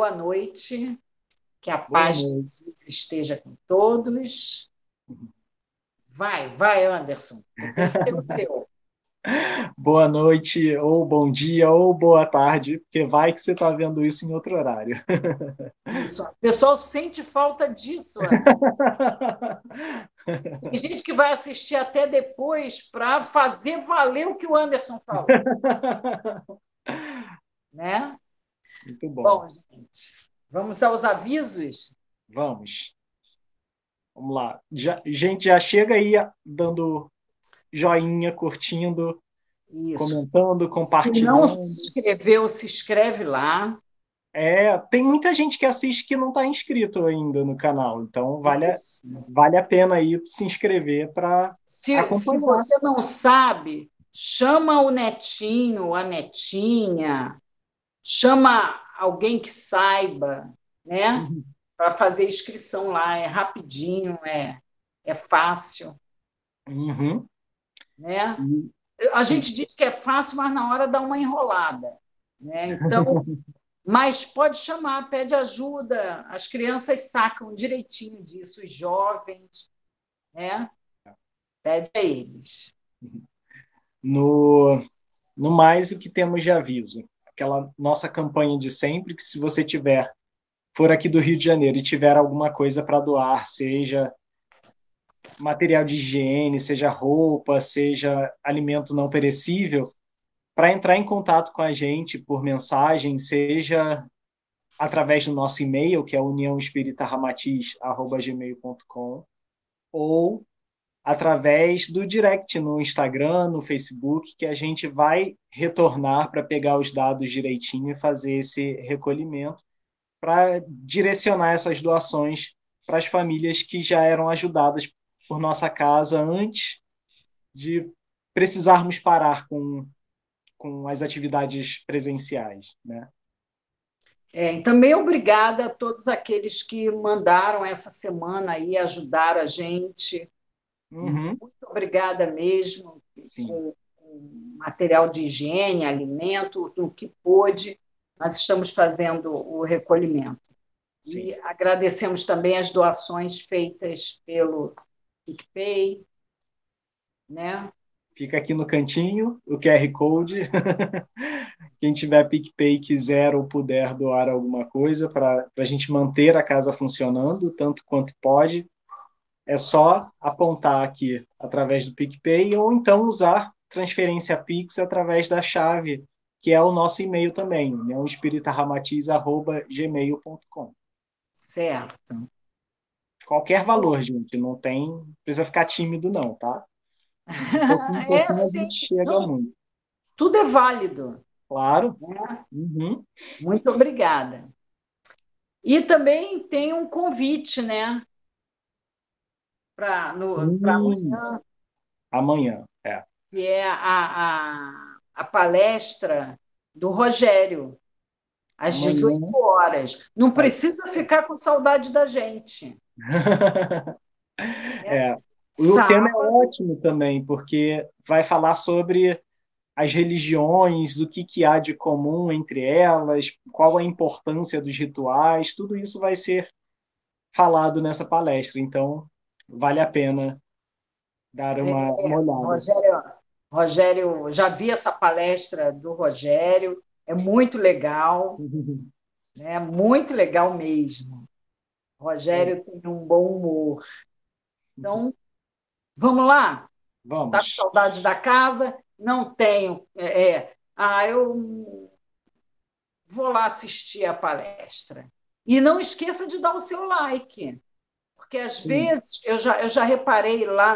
boa noite, que a Boa paz de noite. Jesus esteja com todos. Vai, Anderson, o tempo é o seu. Boa noite, ou bom dia, ou boa tarde, porque vai que você está vendo isso em outro horário. Isso. O pessoal sente falta disso, Anderson. Tem gente que vai assistir até depois para fazer valer o que o Anderson falou, né? Muito bom. Bom, gente, vamos aos avisos? Vamos. Vamos lá. Gente, já chega aí dando joinha, curtindo, Isso. comentando, Se não compartilhando. se inscreveu, se inscreve lá. Tem muita gente que assiste que não está inscrito ainda no canal, então Isso. vale a pena aí se inscrever para Se acompanhar. você não sabe, chama o netinho, a netinha, chama alguém que saiba, né? Para fazer inscrição lá. É rapidinho, é fácil, Uhum. né? A Sim. gente diz que é fácil, mas na hora dá uma enrolada, né? Então, mas pode chamar, pede ajuda. As crianças sacam direitinho disso, os jovens, né? Pede a eles. No, no mais, o que temos de aviso? Aquela nossa campanha de sempre, que se você for aqui do Rio de Janeiro e tiver alguma coisa para doar, seja material de higiene, seja roupa, seja alimento não perecível, para entrar em contato com a gente por mensagem, seja através do nosso e-mail, que é uniãoespíritaramatiz@gmail.com, ou através do direct no Instagram, no Facebook, que a gente vai retornar para pegar os dados direitinho e fazer esse recolhimento para direcionar essas doações para as famílias que já eram ajudadas por nossa casa antes de precisarmos parar com as atividades presenciais, né? E também obrigada a todos aqueles que mandaram essa semana aí ajudar a gente. Uhum, Muito obrigada mesmo, sim, com material de higiene, alimento, o que pôde. Nós estamos fazendo o recolhimento. E sim. agradecemos também as doações feitas pelo PicPay, né? Fica aqui no cantinho o QR Code. Quem tiver PicPay e quiser ou puder doar alguma coisa para a gente manter a casa funcionando tanto quanto pode, é só apontar aqui através do PicPay ou então usar transferência Pix através da chave, que é o nosso e-mail também, uniãoespíritaramatiz@gmail.com. Certo. Qualquer valor, gente, não precisa ficar tímido não, tá? De pouquinho em É pouquinho a sim, gente chega não, muito. tudo é válido, Claro. né? Uhum. Muito obrigada. E também tem um convite, né, para Sim, amanhã, amanhã. É. que é a palestra do Rogério, às Amanhã 18 horas. Não vai. precisa ficar com saudade da gente. É É. O tema é sábado, ótimo também, porque vai falar sobre as religiões, o que, que há de comum entre elas, qual a importância dos rituais, tudo isso vai ser falado nessa palestra. Então, vale a pena dar uma olhada. Rogério, Rogério, já vi essa palestra do Rogério, é muito legal, né? Muito legal mesmo. Sim. Rogério tem um bom humor. Então, vamos lá? Está com Vamos. saudade da casa? Não tenho. Eu vou lá assistir a palestra. E não esqueça de dar o seu like, porque às Sim. vezes eu já reparei lá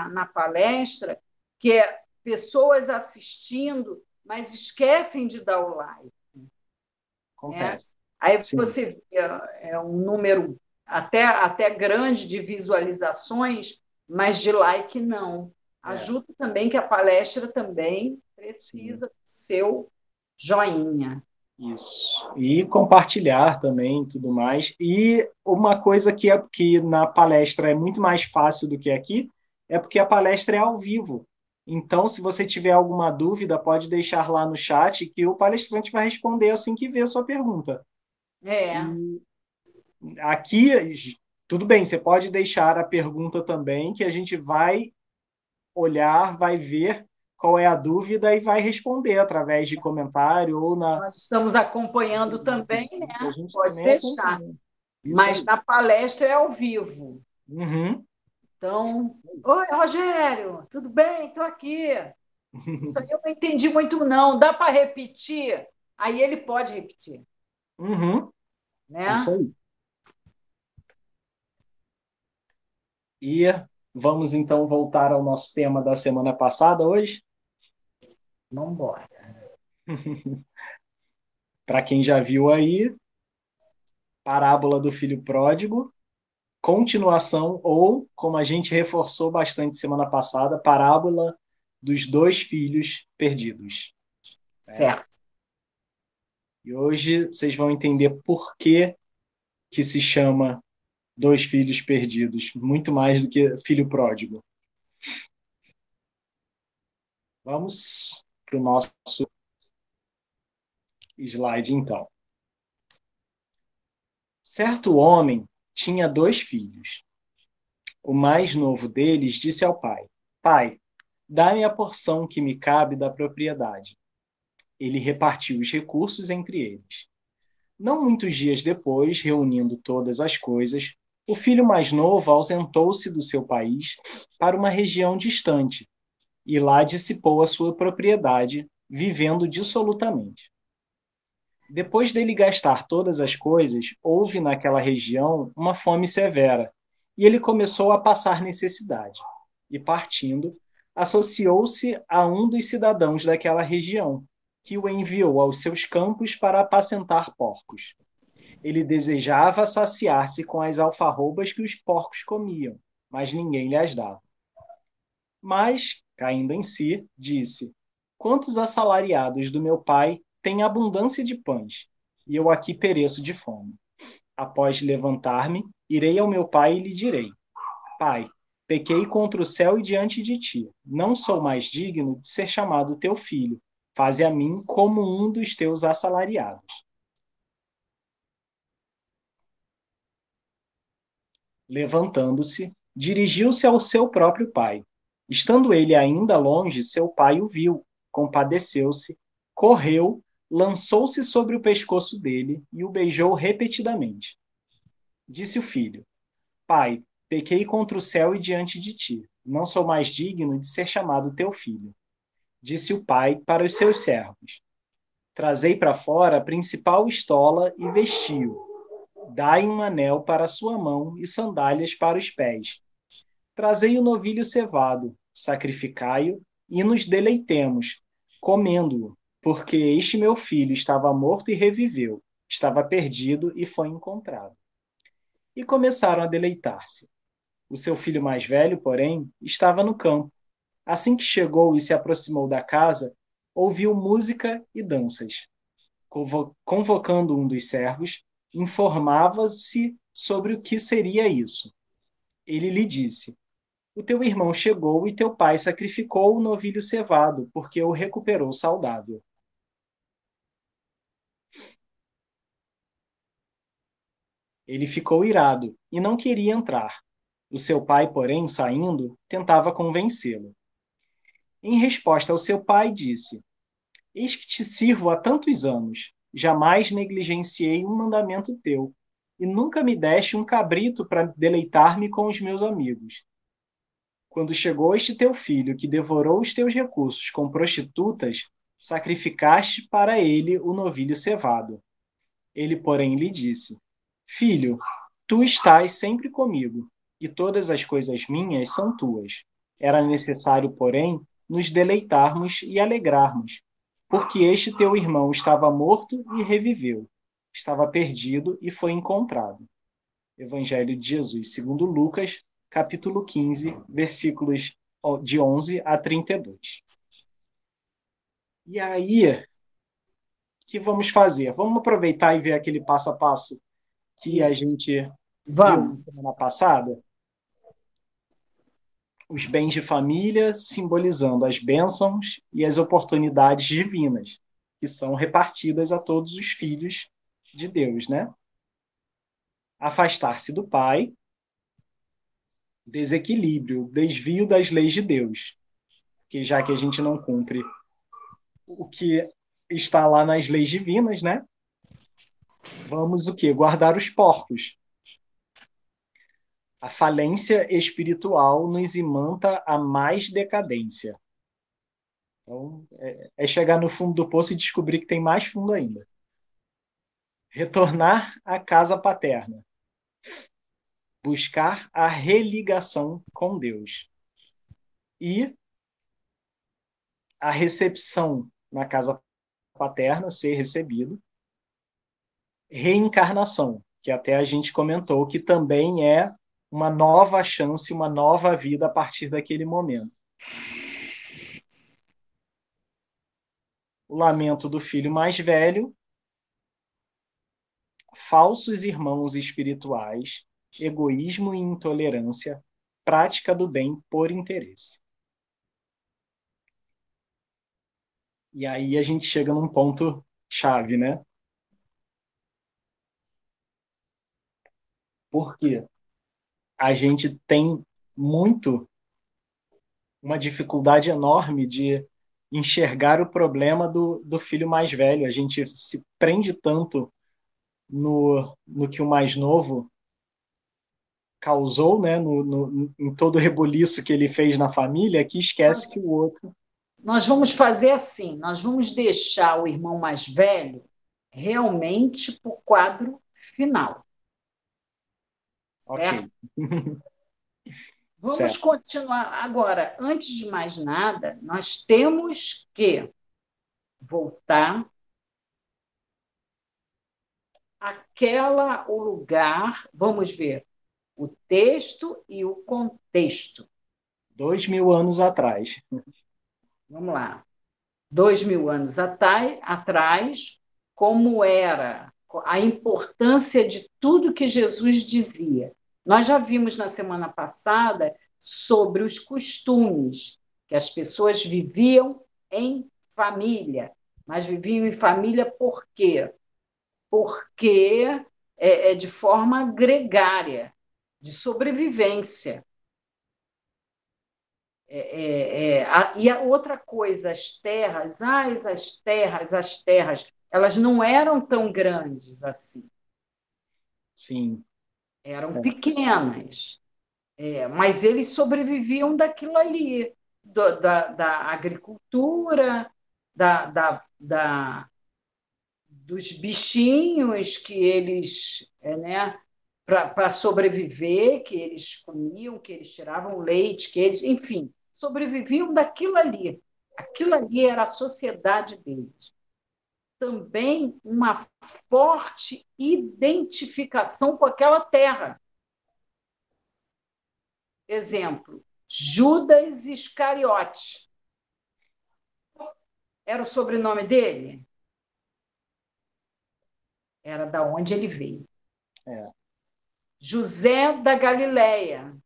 na palestra que é pessoas assistindo, mas esquecem de dar o like, né? Acontece. Aí Sim. você vê um número até grande de visualizações, mas de like não. É. Ajuda também que a palestra também Sim. precisa do seu joinha. Isso. E compartilhar também tudo mais. E uma coisa que na palestra é muito mais fácil do que aqui é porque a palestra é ao vivo. Então, se você tiver alguma dúvida, pode deixar lá no chat que o palestrante vai responder assim que vê a sua pergunta. É, E aqui, tudo bem, você pode deixar a pergunta também, que a gente vai olhar, vai ver qual é a dúvida e vai responder através de comentário ou na nós estamos acompanhando inteligência também, artificial. A né? gente Pode também deixar. acompanha. Isso Mas aí. na palestra é ao vivo. Uhum. Então, oi, Rogério, tudo bem? Estou aqui. Isso aí eu não entendi muito, não. Dá para repetir? Aí ele pode repetir, Uhum. Isso né? aí. E vamos então voltar ao nosso tema da semana passada hoje. Vamos embora. Para quem já viu aí, parábola do filho pródigo, continuação ou, como a gente reforçou bastante semana passada, parábola dos dois filhos perdidos. Né? Certo. E hoje vocês vão entender por que se chama dois filhos perdidos, muito mais do que filho pródigo. Vamos para o nosso slide, então. Certo homem tinha dois filhos. O mais novo deles disse ao pai: Pai, dá-me a porção que me cabe da propriedade. Ele repartiu os recursos entre eles. Não muitos dias depois, reunindo todas as coisas, o filho mais novo ausentou-se do seu país para uma região distante e lá dissipou a sua propriedade, vivendo dissolutamente. Depois dele gastar todas as coisas, houve naquela região uma fome severa, e ele começou a passar necessidade. E partindo, associou-se a um dos cidadãos daquela região, que o enviou aos seus campos para apacentar porcos. Ele desejava saciar-se com as alfarrobas que os porcos comiam, mas ninguém lhe as dava. Mas, caindo em si, disse: Quantos assalariados do meu pai têm abundância de pães, e eu aqui pereço de fome. Após levantar-me, irei ao meu pai e lhe direi: Pai, pequei contra o céu e diante de ti. Não sou mais digno de ser chamado teu filho. Faze a mim como um dos teus assalariados. Levantando-se, dirigiu-se ao seu próprio pai. Estando ele ainda longe, seu pai o viu, compadeceu-se, correu, lançou-se sobre o pescoço dele e o beijou repetidamente. Disse o filho: Pai, pequei contra o céu e diante de ti. Não sou mais digno de ser chamado teu filho. Disse o pai para os seus servos: Trazei para fora a principal estola e vestiu. Dai um anel para a sua mão e sandálias para os pés. Trazei o novilho cevado, sacrificai-o e nos deleitemos, comendo-o, porque este meu filho estava morto e reviveu, estava perdido e foi encontrado. E começaram a deleitar-se. O seu filho mais velho, porém, estava no campo. Assim que chegou e se aproximou da casa, ouviu música e danças. Convocando um dos servos, informava-se sobre o que seria isso. Ele lhe disse: O teu irmão chegou e teu pai sacrificou o novilho cevado, porque o recuperou saudável. Ele ficou irado e não queria entrar. O seu pai, porém, saindo, tentava convencê-lo. Em resposta ao seu pai, disse: Eis que te sirvo há tantos anos. Jamais negligenciei um mandamento teu, e nunca me deste um cabrito para deleitar-me com os meus amigos. Quando chegou este teu filho, que devorou os teus recursos com prostitutas, sacrificaste para ele o novilho cevado. Ele, porém, lhe disse: Filho, tu estás sempre comigo, e todas as coisas minhas são tuas. Era necessário, porém, nos deleitarmos e alegrarmos, porque este teu irmão estava morto e reviveu, estava perdido e foi encontrado. Evangelho de Jesus, segundo Lucas, capítulo 15, versículos de 11 a 32. E aí, o que vamos fazer? Vamos aproveitar e ver aquele passo a passo que a Isso. gente viu Vamos. na semana passada? Os bens de família simbolizando as bênçãos e as oportunidades divinas, que são repartidas a todos os filhos de Deus, né? Afastar-se do pai, desequilíbrio, desvio das leis de Deus, que já que a gente não cumpre o que está lá nas leis divinas, né? Vamos o quê? Guardar os porcos. A falência espiritual nos imanta a mais decadência. Então, é chegar no fundo do poço e descobrir que tem mais fundo ainda. Retornar à casa paterna. Buscar a religação com Deus. E a recepção na casa paterna, ser recebido. Reencarnação, que até a gente comentou que também é uma nova chance, uma nova vida a partir daquele momento. O lamento do filho mais velho, falsos irmãos espirituais, egoísmo e intolerância, prática do bem por interesse. E aí a gente chega num ponto chave, né? Porque a gente tem uma dificuldade enorme de enxergar o problema do filho mais velho. A gente se prende tanto no que o mais novo causou, né, em todo o rebuliço que ele fez na família, que esquece que o outro... Nós vamos fazer assim, nós vamos deixar o irmão mais velho realmente para o quadro final. Certo? Ok. Vamos Certo. continuar. Agora, antes de mais nada, nós temos que voltar o lugar, vamos ver, o texto e o contexto. 2000 anos atrás. Vamos lá. 2000 anos atrás, como era a importância de tudo que Jesus dizia. Nós já vimos na semana passada sobre os costumes, que as pessoas viviam em família. Mas viviam em família por quê? Porque é de forma gregária, de sobrevivência. E a outra coisa, as terras, elas não eram tão grandes assim, Sim. eram pequenas, mas eles sobreviviam daquilo ali, da agricultura, dos bichinhos que eles, né, para sobreviver, que eles comiam, que eles tiravam leite, que eles, enfim, sobreviviam daquilo ali. Aquilo ali era a sociedade deles. Também uma forte identificação com aquela terra. Exemplo, Judas Iscariote. Era o sobrenome dele? Era da onde ele veio. É. José da Galileia.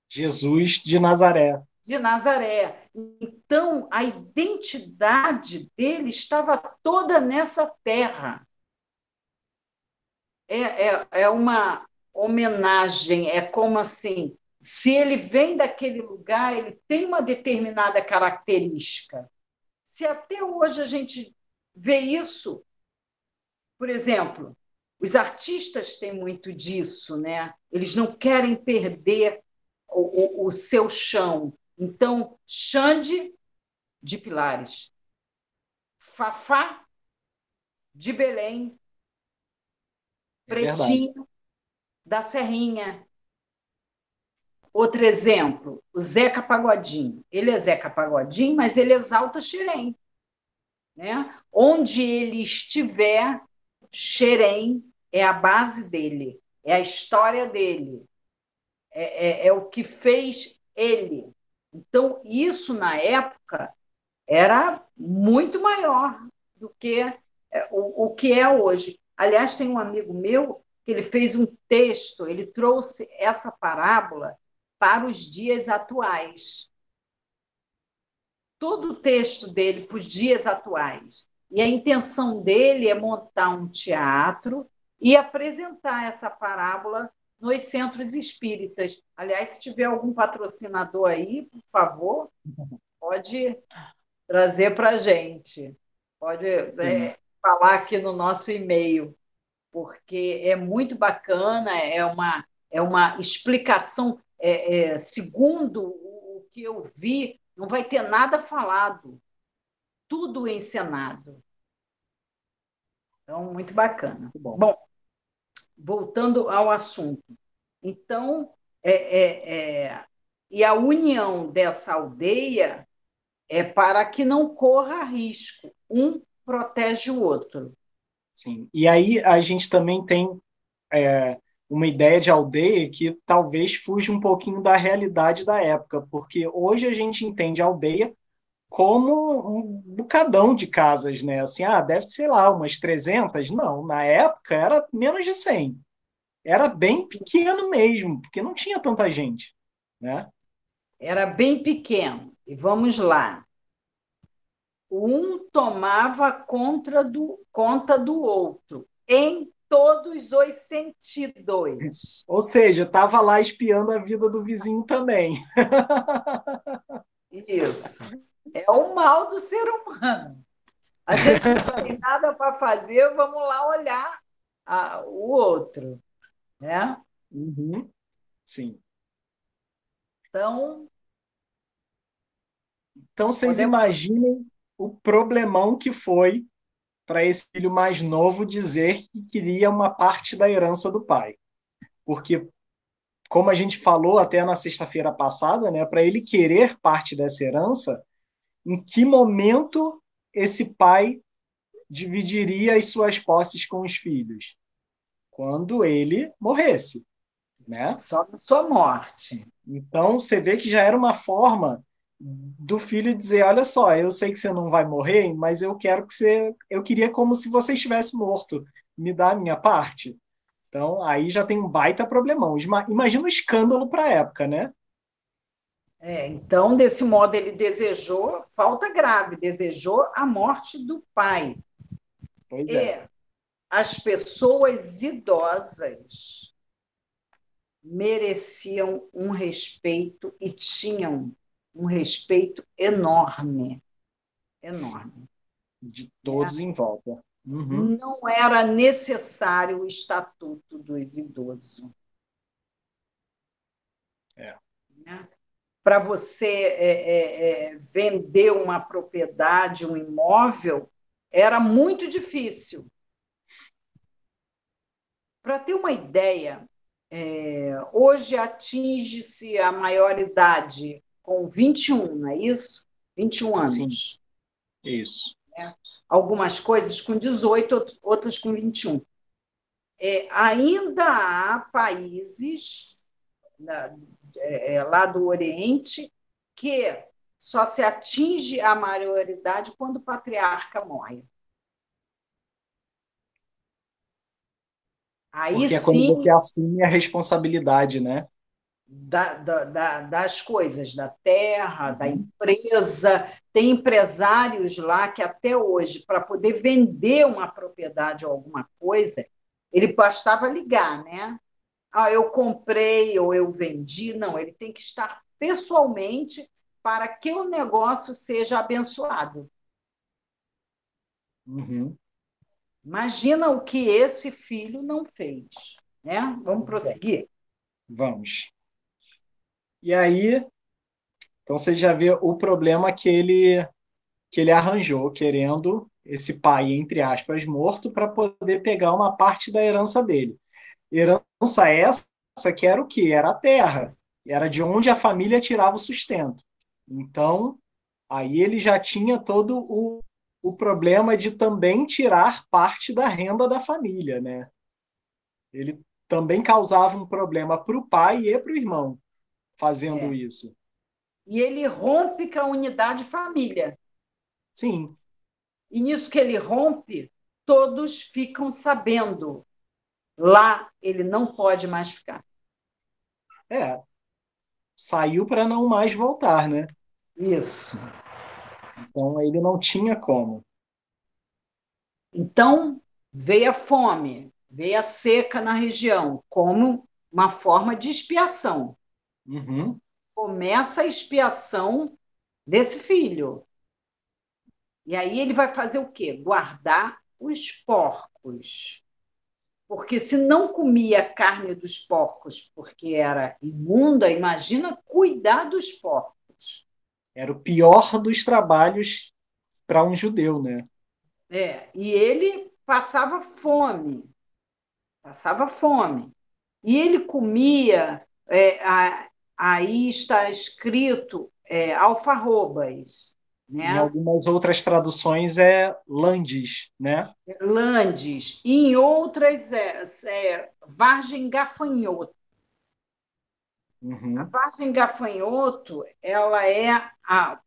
Jesus de Nazaré. De Nazaré. Então, a identidade dele estava toda nessa terra. É uma homenagem, é como assim, se ele vem daquele lugar, ele tem uma determinada característica. Se até hoje a gente vê isso, por exemplo, os artistas têm muito disso, né? Eles não querem perder o seu chão. Então, Xande de Pilares, Fafá de Belém, É verdade. Pretinho da Serrinha. Outro exemplo, o Zeca Pagodinho. Ele é Zeca Pagodinho, mas ele exalta Xerém. Né? Onde ele estiver, Xerém é a base dele, é a história dele, é o que fez ele. Então, isso na época era muito maior do que o que é hoje. Aliás, tem um amigo meu que ele fez um texto, ele trouxe essa parábola para os dias atuais. Todo o texto dele para os dias atuais. E a intenção dele é montar um teatro e apresentar essa parábola nos centros espíritas. Aliás, se tiver algum patrocinador aí, por favor, pode trazer para a gente. Pode Sim. falar aqui no nosso e-mail, porque é muito bacana, é uma explicação, segundo o que eu vi, não vai ter nada falado, tudo encenado. Então, muito bacana. Muito bom. Bom, voltando ao assunto. Então, e a união dessa aldeia é para que não corra risco. Um protege o outro. Sim. E aí a gente também tem uma ideia de aldeia que talvez fuja um pouquinho da realidade da época, porque hoje a gente entende a aldeia como um bocadão de casas, né? Assim, deve ser lá umas 300. Não, na época era menos de 100. Era bem pequeno mesmo, porque não tinha tanta gente, né? Era bem pequeno. E vamos lá. Um tomava conta do outro, em todos os sentidos. Ou seja, estava lá espiando a vida do vizinho também. Isso. É o mal do ser humano. A gente não tem nada para fazer, vamos lá olhar o outro, né? Uhum. Sim. Então, Então, vocês podemos. imaginem o problemão que foi para esse filho mais novo dizer que queria uma parte da herança do pai. Porque, como a gente falou até na sexta-feira passada, né, para ele querer parte dessa herança, em que momento esse pai dividiria as suas posses com os filhos? Quando ele morresse, né? Só na sua morte. Então, você vê que já era uma forma do filho dizer, olha só, eu sei que você não vai morrer, mas eu quero que eu queria como se você estivesse morto, me dá a minha parte. Então, aí já tem um baita problemão. Imagina o escândalo para a época, né? Então, desse modo, ele desejou, falta grave, desejou a morte do pai. Pois é. E as pessoas idosas mereciam um respeito e tinham um respeito enorme, enorme. De Né? todos em volta. Uhum. Não era necessário o estatuto dos idosos. É. Né? Para você vender uma propriedade, um imóvel, era muito difícil. Para ter uma ideia, hoje atinge-se a maioridade com 21, não é isso? 21 Sim, anos. isso. Né? Algumas coisas com 18, outras com 21. Ainda há países lá do Oriente que só se atinge a maioridade quando o patriarca morre. Aí Porque é quando sim, você assume a responsabilidade, né? das coisas, da terra, da Uhum. empresa. Tem empresários lá que até hoje, para poder vender uma propriedade ou alguma coisa, ele bastava ligar, né? Eu comprei ou eu vendi. Não, ele tem que estar pessoalmente para que o negócio seja abençoado. Uhum. Imagina o que esse filho não fez. Né? Vamos Pois é. prosseguir? Vamos. E aí, então você já vê o problema que ele arranjou, querendo esse pai, entre aspas, morto, para poder pegar uma parte da herança dele. Herança essa que era o quê? Era a terra. Era de onde a família tirava o sustento. Então, aí ele já tinha todo o problema de também tirar parte da renda da família, né? Ele também causava um problema para o pai e para o irmão fazendo É. isso. E ele rompe com a unidade família. Sim, E nisso que ele rompe, todos ficam sabendo. Lá ele não pode mais ficar. saiu para não mais voltar, né? Isso. Então ele não tinha como. Então, veio a fome, veio a seca na região, como uma forma de expiação. Uhum. Começa a expiação desse filho. E aí ele vai fazer o quê? Guardar os porcos. Porque se não comia a carne dos porcos porque era imunda, imagina cuidar dos porcos. Era o pior dos trabalhos para um judeu, né? E ele passava fome. E ele comia, aí está escrito alfarrobas, Em né? algumas outras traduções é landes, né? Landes, e em outras vargem gafanhoto. A Uhum. vargem gafanhoto, ela é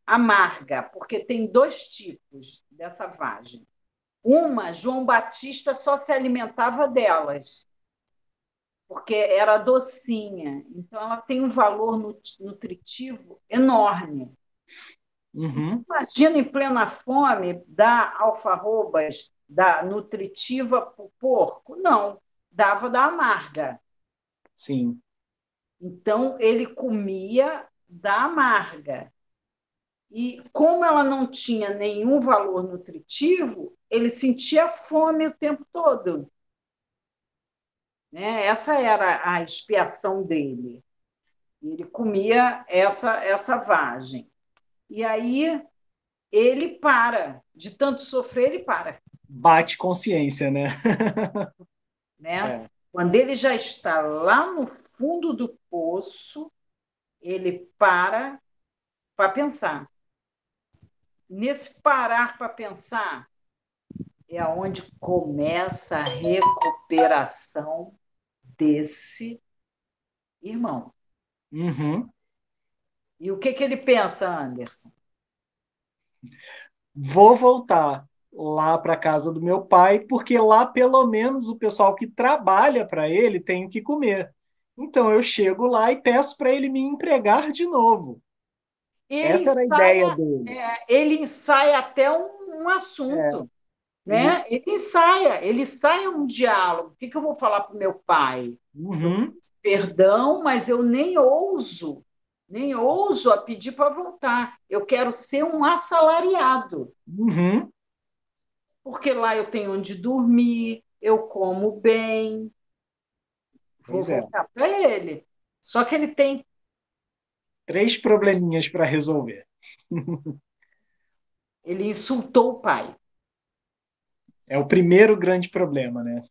amarga, porque tem dois tipos dessa vargem. Uma, João Batista só se alimentava delas, porque era docinha. Então, ela tem um valor nutritivo enorme. Uhum. Imagina, em plena fome, dar alfarrobas da nutritiva para o porco? Não, dava da amarga. Sim. Então, ele comia da amarga. E como ela não tinha nenhum valor nutritivo, ele sentia fome o tempo todo. Né? Essa era a expiação dele. Ele comia essa vagem. E aí ele para, de tanto sofrer, ele para. Bate consciência, né? Né? É. Quando ele já está lá no fundo do poço, ele para pensar. Nesse parar para pensar, é onde começa a recuperação desse irmão. Uhum. E o que ele pensa, Anderson? Vou voltar lá para casa do meu pai, porque lá pelo menos o pessoal que trabalha para ele tem o que comer. Então eu chego lá e peço para ele me empregar de novo. Ele Essa era a ideia ensaia, dele. ele ensaia até um É, assunto, né? isso. Ele ensaia um diálogo. O que eu vou falar para o meu pai? Eu Uhum. peço perdão, mas eu nem ouso a pedir para voltar. Eu quero ser um assalariado, Uhum. porque lá eu tenho onde dormir, eu como bem, vou Pois é. voltar para ele. Só que ele tem, 3 probleminhas para resolver. ele insultou o pai. É o primeiro grande problema, né?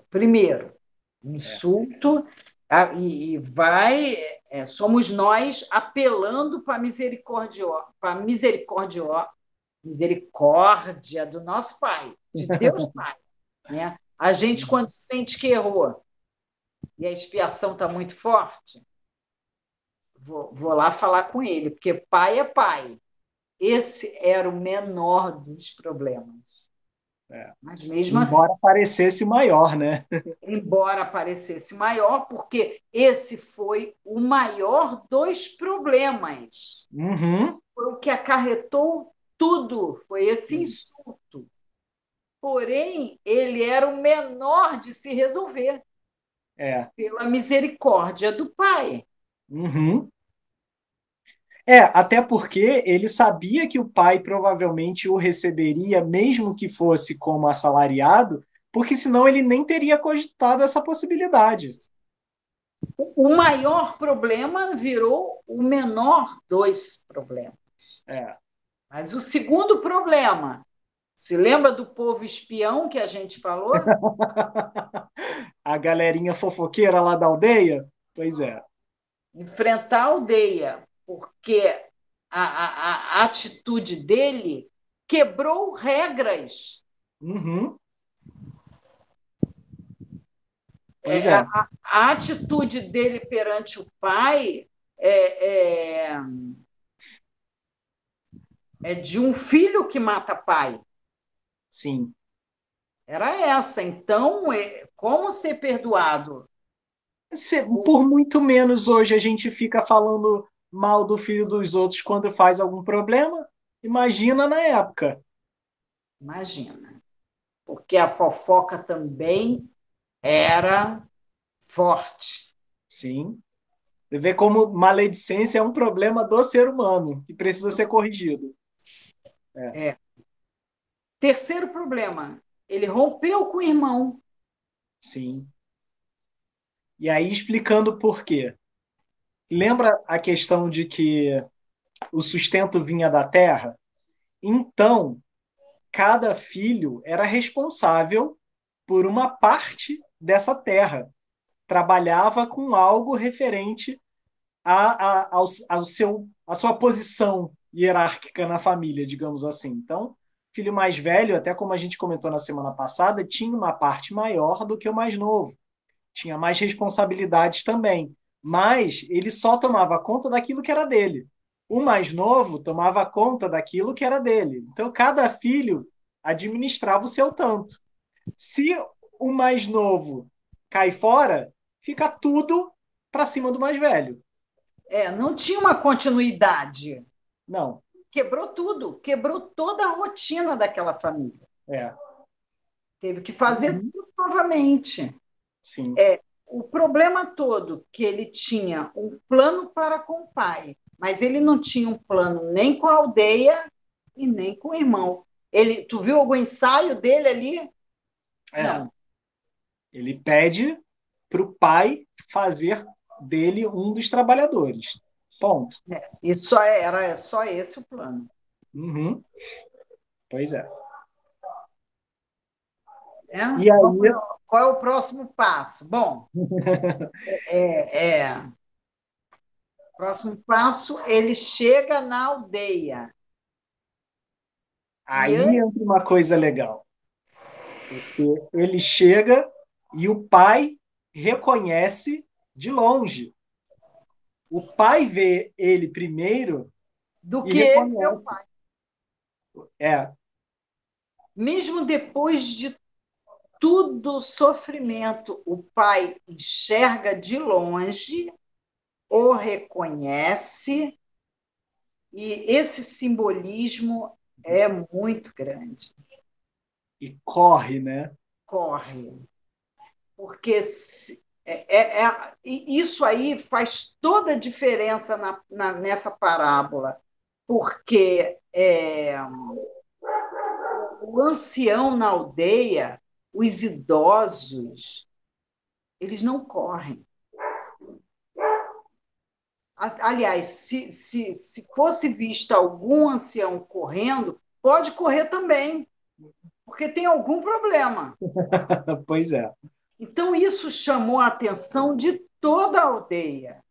Primeiro, É. insulto, e vai, somos nós apelando para misericórdia do nosso Pai, de Deus Pai. Né? A gente, quando sente que errou e a expiação está muito forte, vou lá falar com ele, porque pai é pai. Esse era o menor dos problemas. É. Mas mesmo assim, Embora parecesse maior, né? embora parecesse maior, porque esse foi o maior dos problemas. Uhum. Foi o que acarretou tudo, foi esse insulto. Porém, ele era o menor de se resolver, É. pela misericórdia do Pai. Uhum. Até porque ele sabia que o pai provavelmente o receberia, mesmo que fosse como assalariado, porque senão ele nem teria cogitado essa possibilidade. O maior problema virou o menor dos problemas. É. Mas o segundo problema, se lembra do povo espião que a gente falou? A galerinha fofoqueira lá da aldeia? Pois é. Enfrentar a aldeia, porque a atitude dele quebrou regras. Uhum. Pois é. A atitude dele perante o pai é, é, é de um filho que mata pai. Sim. Era essa. Então, como ser perdoado? Por muito menos hoje a gente fica falando mal do filho dos outros quando faz algum problema. Imagina na época. Imagina. porque a fofoca também era forte. Sim. Você vê como maledicência é um problema do ser humano que precisa ser corrigido. É. Terceiro problema, ele rompeu com o irmão. Sim. E aí, explicando por quê. Lembra a questão de que o sustento vinha da terra? Então, cada filho era responsável por uma parte dessa terra. Trabalhava com algo referente a sua posição hierárquica na família, digamos assim. Então, filho mais velho, até como a gente comentou na semana passada, tinha uma parte maior do que o mais novo. Tinha mais responsabilidades também. Mas ele só tomava conta daquilo que era dele. O mais novo tomava conta daquilo que era dele. Então, cada filho administrava o seu tanto. Se o mais novo cai fora, fica tudo para cima do mais velho. Não tinha uma continuidade. Não. Quebrou tudo, quebrou toda a rotina daquela família. É. Teve que fazer Uhum. tudo novamente. Sim. O problema todo que ele tinha um plano para com o pai, mas ele não tinha um plano nem com a aldeia e nem com o irmão. Tu viu algum ensaio dele ali? É. Não. Ele pede para o pai fazer dele um dos trabalhadores. Ponto. Isso era só esse o plano. Uhum. Pois é. Né? E aí, Qual é o próximo passo? Bom, próximo passo, ele chega na aldeia. E aí entra uma coisa legal. Porque ele chega e o pai reconhece de longe. O pai vê ele primeiro do e que ele, meu reconhece. pai. É, Mesmo depois de tudo o sofrimento, o pai enxerga de longe, o reconhece, e esse simbolismo é muito grande. e corre, né? Corre. Porque isso aí faz toda a diferença nessa parábola, porque o ancião na aldeia, os idosos, eles não correm. Aliás, se fosse visto algum ancião correndo, pode correr também, porque tem algum problema. Pois é. Então, isso chamou a atenção de toda a aldeia,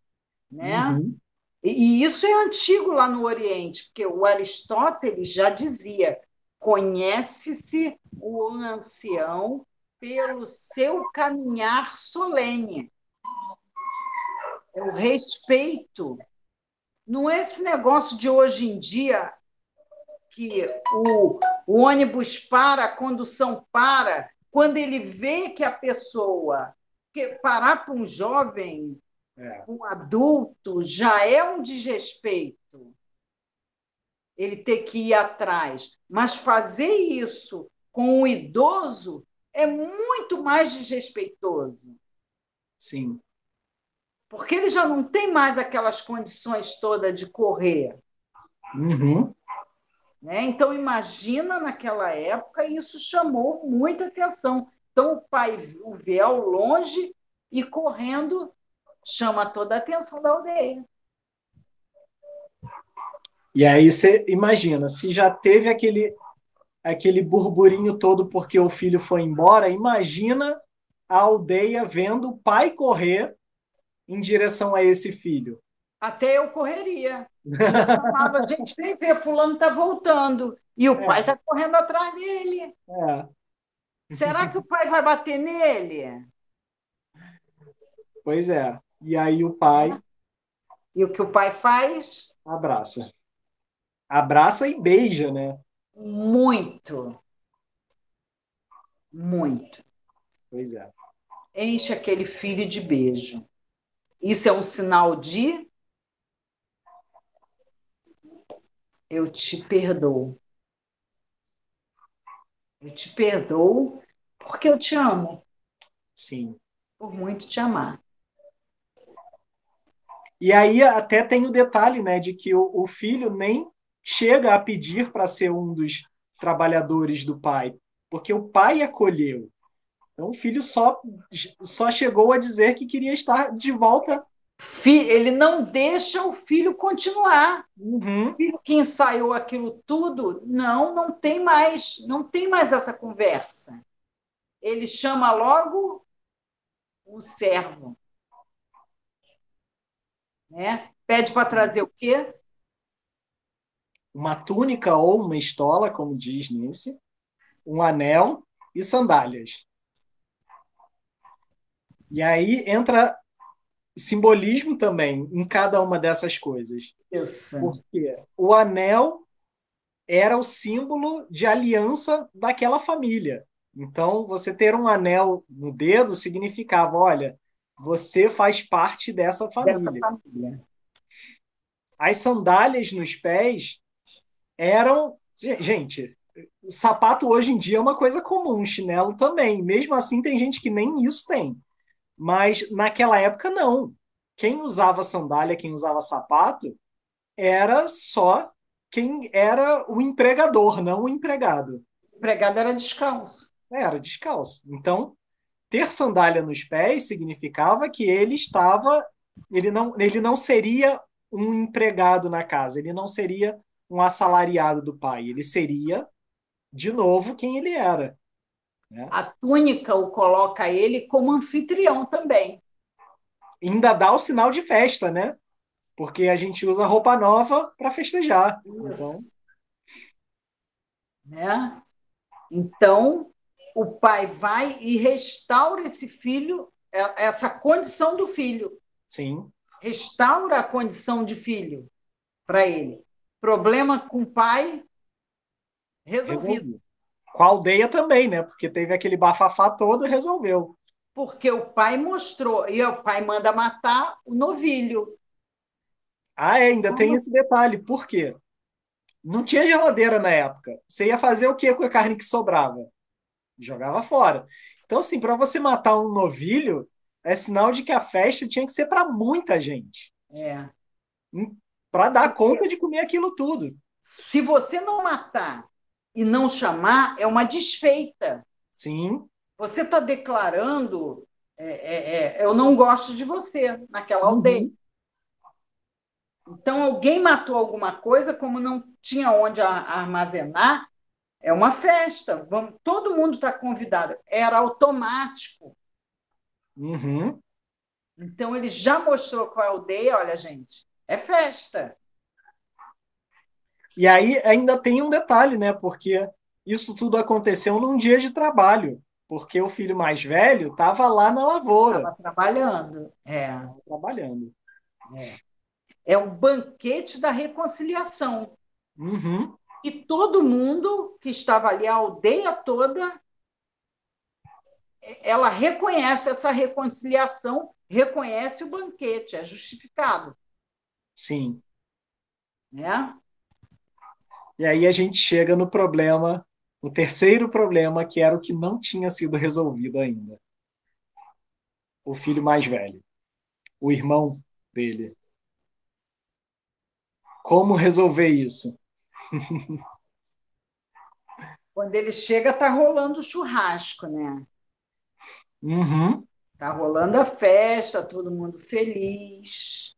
né? Uhum. E isso é antigo lá no Oriente, porque o Aristóteles já dizia: conhece-se o ancião pelo seu caminhar solene. É o respeito. Não é esse negócio de hoje em dia que o ônibus para, a condução para, quando ele vê que a pessoa. Porque parar para um jovem, É. um adulto, já é um desrespeito. Ele ter que ir atrás. Mas fazer isso com um idoso é muito mais desrespeitoso, Sim. porque ele já não tem mais aquelas condições todas de correr. Uhum. Né? Então, imagina naquela época, isso chamou muita atenção. Então, o pai o vê ao longe e correndo chama toda a atenção da aldeia. E aí você imagina, se já teve aquele burburinho todo porque o filho foi embora, imagina a aldeia vendo o pai correr em direção a esse filho. Até eu correria. Já chamava, gente, vem ver, fulano está voltando. E o pai É, está correndo atrás dele. é, Será que o pai vai bater nele? pois é. E aí o pai E o que o pai faz? abraça. Abraça e beija, né? Muito, muito. Pois é. Enche aquele filho de beijo. Isso é um sinal de eu te perdoo. Eu te perdoo porque eu te amo, Sim. por muito te amar. E aí até tem o detalhe, né, de que o filho nem chega a pedir para ser um dos trabalhadores do pai, porque o pai acolheu. Então o filho só chegou a dizer que queria estar de volta. Ele não deixa o filho continuar. O Uhum. filho que ensaiou aquilo tudo, não tem mais, não tem mais essa conversa. Ele chama logo o servo, né? Pede para Sim. trazer o quê? Uma túnica ou uma estola, como diz nesse, um anel e sandálias. E aí entra simbolismo também em cada uma dessas coisas. Isso. Porque o anel era o símbolo de aliança daquela família. Então, você ter um anel no dedo significava, olha, você faz parte dessa Dessa família. família. As sandálias nos pés eram, gente, sapato hoje em dia é uma coisa comum, chinelo também. Mesmo assim, tem gente que nem isso tem. Mas naquela época, não. Quem usava sandália, quem usava sapato, era só quem era o empregador, não o empregado. O empregado era descalço. Era descalço. Então, ter sandália nos pés significava que ele não seria um empregado na casa, ele não seria um assalariado do pai, ele seria, de novo, quem ele era. Né? A túnica o coloca ele como anfitrião também. Ainda dá o sinal de festa, né? Porque a gente usa roupa nova para festejar. Então, Isso. Né? Então, o pai vai e restaura esse filho, essa condição do filho. sim, Restaura a condição de filho para ele. Problema com o pai resolvido. resolvi. Com a aldeia também, né? Porque teve aquele bafafá todo e resolveu. Porque o pai mostrou, e o pai manda matar o novilho. Ah, ainda tem esse detalhe. Por quê? Não tinha geladeira na época. Você ia fazer o que com a carne que sobrava? Jogava fora. Então, assim, para você matar um novilho, é sinal de que a festa tinha que ser para muita gente. É. Para dar Porque conta de comer aquilo tudo. se você não matar e não chamar, é uma desfeita. Sim. Você está declarando, eu não gosto de você naquela aldeia. Uhum. Então, alguém matou alguma coisa, como não tinha onde armazenar, é uma festa. Todo mundo está convidado. Era automático. Uhum. Então, ele já mostrou com a aldeia: olha, gente, é festa. E aí ainda tem um detalhe, né? Porque isso tudo aconteceu num dia de trabalho. Porque o filho mais velho estava lá na lavoura, Estava trabalhando. tava trabalhando. É o banquete da reconciliação. Uhum. E todo mundo que estava ali, a aldeia toda, ela reconhece essa reconciliação, reconhece o banquete, é justificado. Sim. Né? E aí a gente chega no problema, o terceiro problema, que era o que não tinha sido resolvido ainda. O filho mais velho, o irmão dele. Como resolver isso? Quando ele chega, está rolando o churrasco, né? Uhum. Está rolando a festa, todo mundo feliz.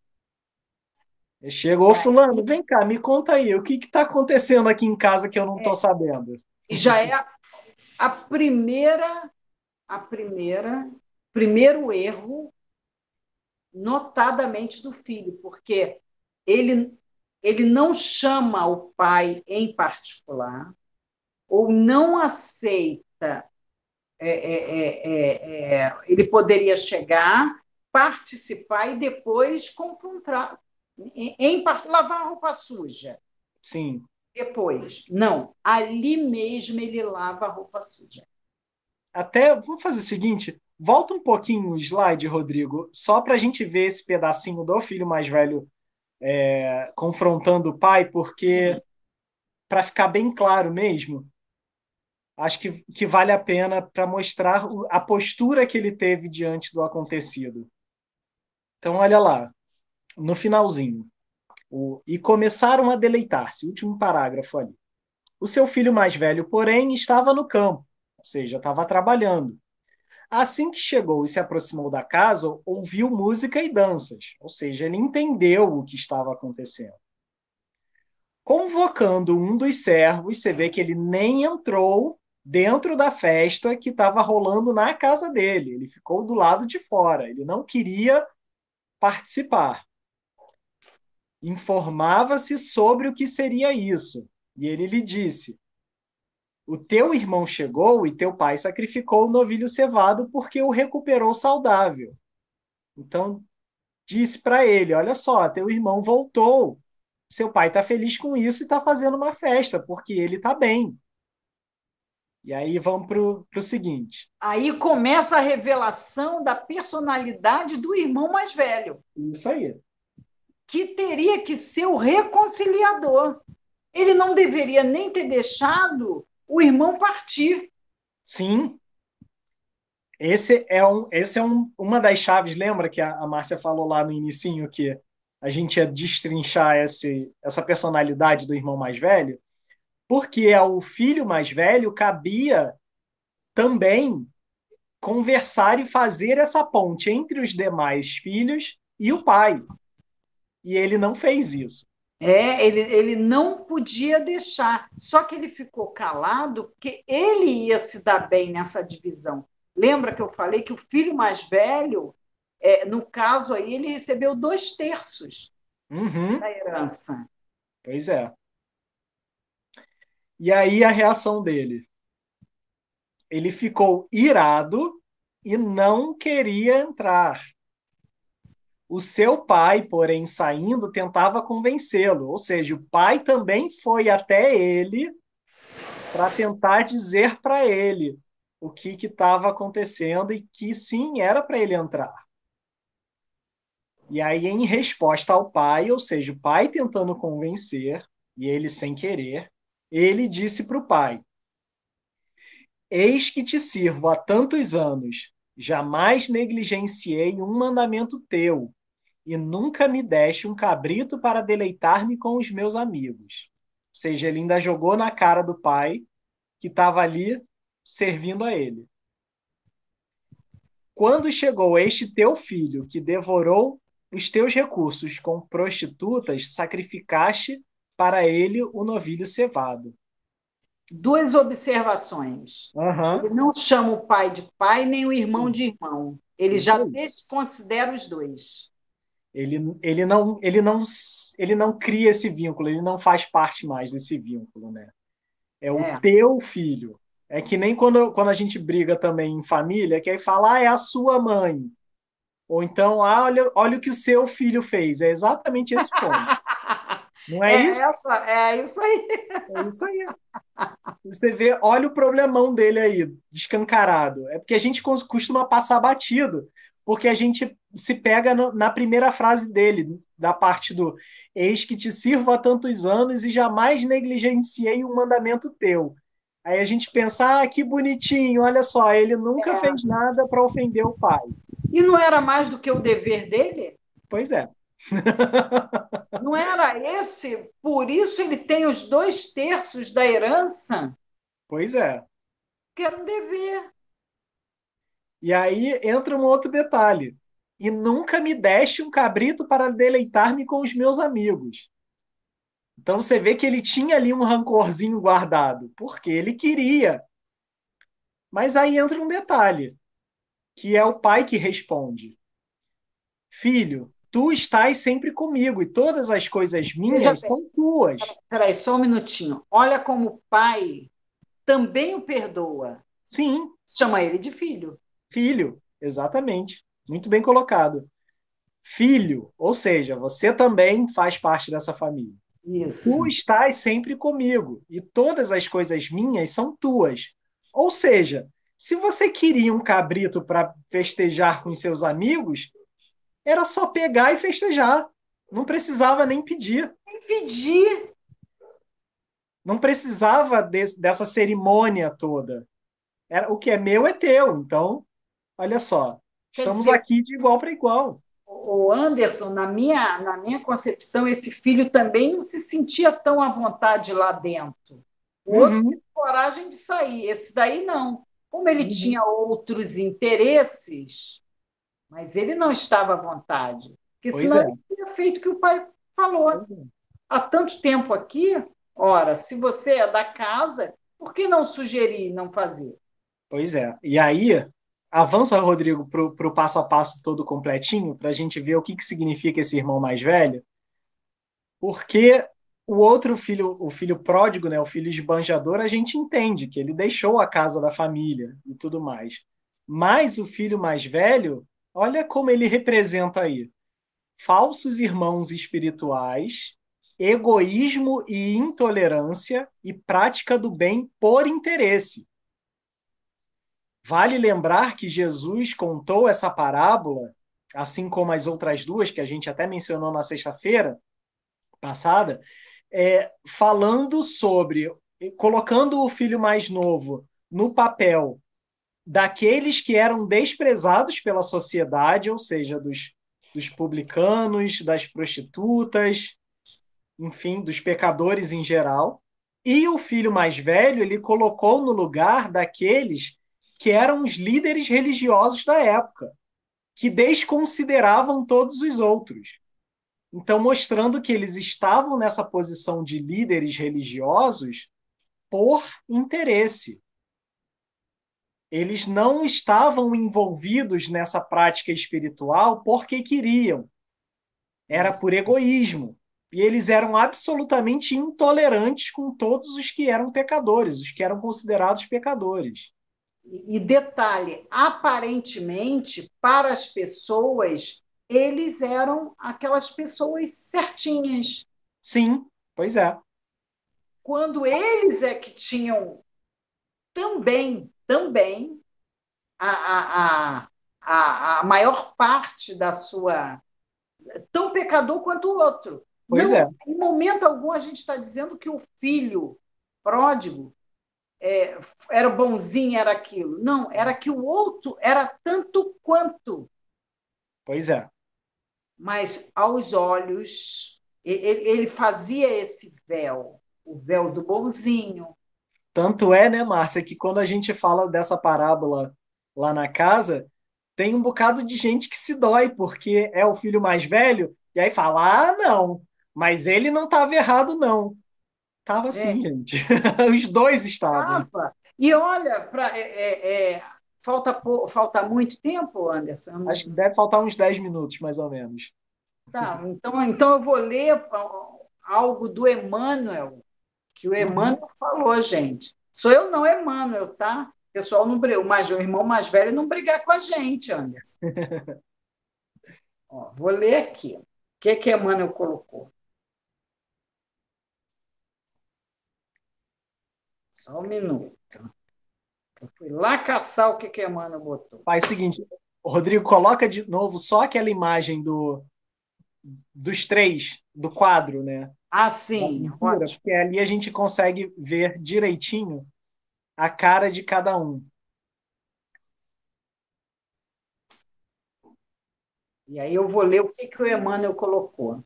Chegou fulano, vem cá, me conta aí, o que está acontecendo aqui em casa que eu não estou sabendo? E já é a primeira, a primeira, primeiro erro notadamente do filho, porque ele, ele não chama o pai em particular, ou não aceita. Ele poderia chegar, participar e depois confrontar, lavar a roupa suja. Sim. Depois, não, ali mesmo ele lava a roupa suja. Até, vamos fazer o seguinte, volta um pouquinho o slide, Rodrigo, só para a gente ver esse pedacinho do filho mais velho confrontando o pai, porque Sim, para ficar bem claro mesmo, Acho que vale a pena para mostrar a postura que ele teve diante do acontecido. Então, olha lá, no finalzinho. E começaram a deleitar-se, último parágrafo ali. O seu filho mais velho, porém, estava no campo, ou seja, estava trabalhando. Assim que chegou e se aproximou da casa, ouviu música e danças, ou seja, ele entendeu o que estava acontecendo. Convocando um dos servos, você vê que ele nem entrou dentro da festa que estava rolando na casa dele, ele ficou do lado de fora, ele não queria participar. Informava-se sobre o que seria isso, e ele lhe disse: o teu irmão chegou e teu pai sacrificou o novilho cevado porque o recuperou saudável. Então, disse para ele: olha só, teu irmão voltou. Seu pai está feliz com isso e está fazendo uma festa, porque ele está bem. E aí vamos para o seguinte. Aí começa a revelação da personalidade do irmão mais velho, Isso aí. que teria que ser o reconciliador. Ele não deveria nem ter deixado o irmão partir. Sim, uma das chaves. Lembra que a Márcia falou lá no inicinho que a gente ia destrinchar essa personalidade do irmão mais velho? Porque ao filho mais velho cabia também conversar e fazer essa ponte entre os demais filhos e o pai. E ele não fez isso. Ele não podia deixar. Só que ele ficou calado porque ele ia se dar bem nessa divisão. Lembra que eu falei que o filho mais velho, no caso aí, ele recebeu 2/3 Uhum, da herança. pois é. E aí a reação dele? Ele ficou irado e não queria entrar. O seu pai, porém, saindo, tentava convencê-lo. Ou seja, o pai também foi até ele para tentar dizer para ele o que estava acontecendo e que sim, era para ele entrar. E aí, em resposta ao pai, ou seja, o pai tentando convencer, e ele sem querer, ele disse para o pai: eis que te sirvo há tantos anos, jamais negligenciei um mandamento teu, e nunca me deste um cabrito para deleitar-me com os meus amigos. Ou seja, ele ainda jogou na cara do pai que estava ali servindo a ele. Quando chegou este teu filho, que devorou os teus recursos com prostitutas, sacrificaste para ele o novilho cevado. 2 observações. Aham, Ele não chama o pai de pai, nem o irmão sim, de irmão. Ele isso já aí. desconsidera os dois. Ele não cria esse vínculo, ele não faz parte mais desse vínculo, né? É o É. teu filho. É que nem quando a gente briga também em família, que aí fala, é a sua mãe. Ou então, olha o que o seu filho fez. É exatamente esse ponto. Não é isso? É isso aí. É isso aí. Você vê, olha o problemão dele aí, descancarado. É porque a gente costuma passar batido, porque a gente se pega na primeira frase dele, da parte do eis que te sirvo há tantos anos e jamais negligenciei um mandamento teu. Aí a gente pensa, que bonitinho, olha só, ele nunca fez nada para ofender o pai. E não era mais do que o dever dele? Pois é, Não era esse? Por isso ele tem os 2/3 da herança, pois é. que era um dever. E aí entra um outro detalhe. E nunca me deste um cabrito para deleitar-me com os meus amigos. Então você vê que ele tinha ali um rancorzinho guardado, porque ele queria. Mas aí entra um detalhe, que é o pai que responde: filho, tu estás sempre comigo e todas as coisas Veja minhas bem, são tuas. peraí, só um minutinho. Olha como o pai também o perdoa. Sim, Chama ele de filho. filho, exatamente. Muito bem colocado. Filho, ou seja, você também faz parte dessa família. Tu Isso. estás sempre comigo e todas as coisas minhas são tuas. Ou seja, se você queria um cabrito para festejar com seus amigos, era só pegar e festejar. Não precisava nem pedir. Pedir. Não precisava dessa cerimônia toda. O que é meu é teu. Então, olha só, Quer estamos dizer, aqui de igual para igual. o Anderson, na minha concepção, esse filho também não se sentia tão à vontade lá dentro. O outro Uhum, teve coragem de sair, esse daí não. Como ele uhum. tinha outros interesses, mas ele não estava à vontade, porque Pois senão é, ele teria feito o que o pai falou. pois é. Há tanto tempo aqui, ora, se você é da casa, por que não sugerir não fazer? Pois é. E aí, avança, Rodrigo, para o passo a passo todo completinho, para a gente ver o que, que significa esse irmão mais velho, porque o outro filho, o filho pródigo, né, o filho esbanjador, a gente entende que ele deixou a casa da família e tudo mais. Mas o filho mais velho, olha como ele representa aí: falsos irmãos espirituais, egoísmo e intolerância e prática do bem por interesse. Vale lembrar que Jesus contou essa parábola, assim como as outras duas que a gente até mencionou na sexta-feira passada, falando sobre, colocando o filho mais novo no papel daqueles que eram desprezados pela sociedade, ou seja, dos publicanos, das prostitutas, enfim, dos pecadores em geral. E o filho mais velho ele colocou no lugar daqueles que eram os líderes religiosos da época, que desconsideravam todos os outros. Então, mostrando que eles estavam nessa posição de líderes religiosos por interesse. Eles não estavam envolvidos nessa prática espiritual porque queriam, era Isso. por egoísmo. E eles eram absolutamente intolerantes com todos os que eram pecadores, os que eram considerados pecadores. E detalhe, aparentemente, para as pessoas, eles eram aquelas pessoas certinhas, Sim, pois é. quando eles é que tinham também a, a, a maior parte da sua. Tão pecador quanto o outro. Pois é, Não, em momento algum, a gente está dizendo que o filho pródigo era bonzinho, era aquilo. Não, era que o outro era tanto quanto, pois é. mas aos olhos, ele fazia esse véu, o véu do bonzinho. Tanto é, né, Márcia, que quando a gente fala dessa parábola lá na casa, tem um bocado de gente que se dói, porque é o filho mais velho, e aí fala: ah, não, mas ele não estava errado, não. Tava É, sim, gente. Os dois estavam. tava. E olha, falta muito tempo, Anderson. Eu Acho que não- deve faltar uns 10 minutos, mais ou menos. Tá, então eu vou ler algo do Emmanuel, que o Uhum. Emmanuel falou, gente. Sou eu não, Emmanuel, tá? O pessoal não briga, o irmão mais velho não brigar com a gente, Anderson. Ó, vou ler aqui. O que Emmanuel colocou? Só um minuto. Eu fui lá caçar o que Emmanuel botou. Faz o seguinte, Rodrigo, coloca de novo só aquela imagem dos três, do quadro, né? Ah, Da sim, pintura, ótimo. porque ali a gente consegue ver direitinho a cara de cada um. E aí eu vou ler o Emmanuel colocou.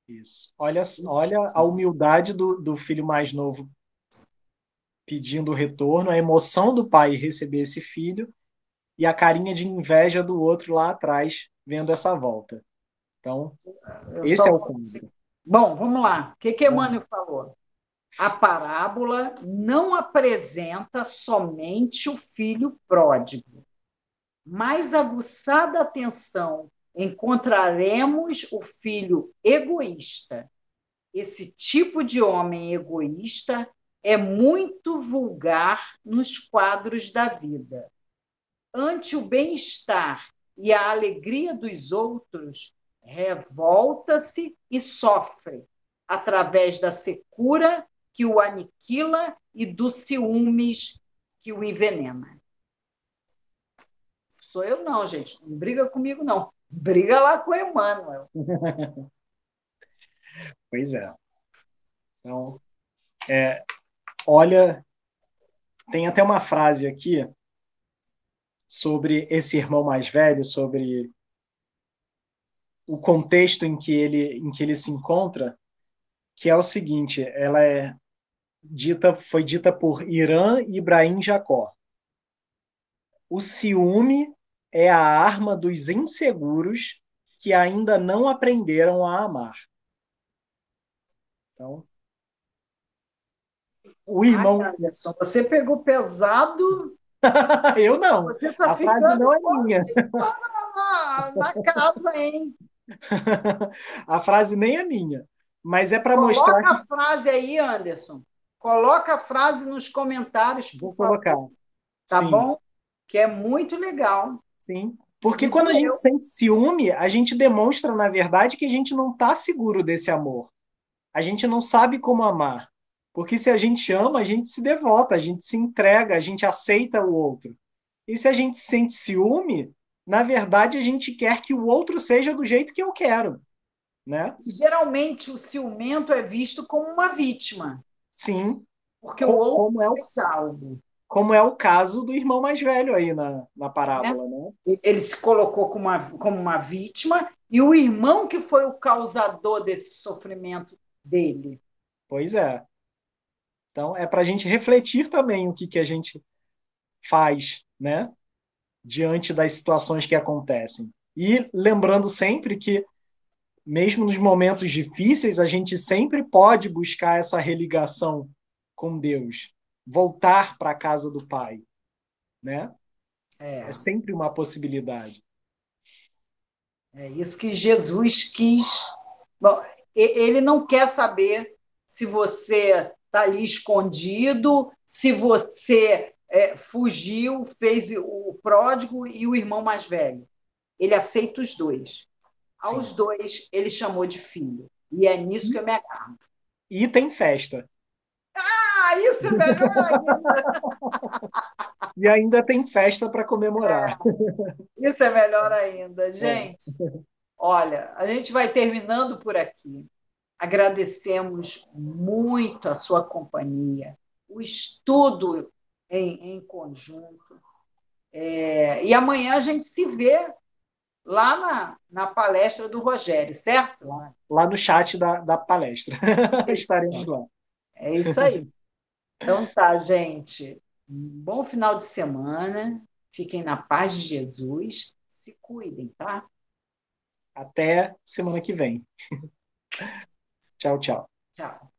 Isso. Olha a humildade do filho mais novo pedindo o retorno, a emoção do pai em receber esse filho e a carinha de inveja do outro lá atrás vendo essa volta. Então, Eu esse é só. o ponto. Bom, vamos lá. O que Vamos Emmanuel falou? A parábola não apresenta somente o filho pródigo. Mais aguçada atenção encontraremos o filho egoísta. Esse tipo de homem egoísta é muito vulgar nos quadros da vida. Ante o bem-estar e a alegria dos outros, revolta-se e sofre, através da secura que o aniquila e do ciúmes que o envenena. Sou eu não, gente. Não briga comigo, não. Briga lá com o Emmanuel. Pois é. Então, Olha, tem até uma frase aqui sobre esse irmão mais velho, sobre o contexto em que ele se encontra, que é o seguinte, ela foi dita por Irã Ibrahim Jacó. O ciúme é a arma dos inseguros que ainda não aprenderam a amar. Então, o Ai, irmão. Anderson, você pegou pesado, Eu não. você está A frase ficando não é minha. quase lá na casa, hein? A frase nem é minha. Mas é para mostrar Coloca que. a frase aí, Anderson. Coloca a frase nos comentários, por Vou colocar. favor, tá Sim, bom? Que é muito legal. sim. Porque E quando a gente doeu. sente ciúme, a gente demonstra, na verdade, que a gente não está seguro desse amor. A gente não sabe como amar. Porque se a gente ama, a gente se devota, a gente se entrega, a gente aceita o outro. E se a gente sente ciúme, na verdade, a gente quer que o outro seja do jeito que eu quero, né? Geralmente, o ciumento é visto como uma vítima, Sim, porque o outro como é o, fez algo. como é o caso do irmão mais velho aí na Né? parábola, né? Ele se colocou como uma vítima e o irmão que foi o causador desse sofrimento dele. Pois é. Então, é para a gente refletir também o que a gente faz, né? Diante das situações que acontecem. E lembrando sempre que, mesmo nos momentos difíceis, a gente sempre pode buscar essa religação com Deus, voltar para a casa do Pai, né? É É, sempre uma possibilidade. é isso que Jesus quis. Bom, ele não quer saber se você está ali escondido, se você fugiu, fez o pródigo e o irmão mais velho. Ele aceita os dois. Aos Sim. dois, ele chamou de filho. E é nisso que eu me agarro. E tem festa. Ah, isso é melhor ainda. E ainda tem festa para comemorar. Isso é melhor ainda. É. Gente, olha, a gente vai terminando por aqui. Agradecemos muito a sua companhia, o estudo em conjunto. E amanhã a gente se vê lá na palestra do Rogério, certo? Lá no chat da palestra. É Estaremos isso, lá. é isso aí. Então tá, gente. Um bom final de semana. Fiquem na paz de Jesus. Se cuidem, tá? Até semana que vem. Tchau, tchau. Tchau.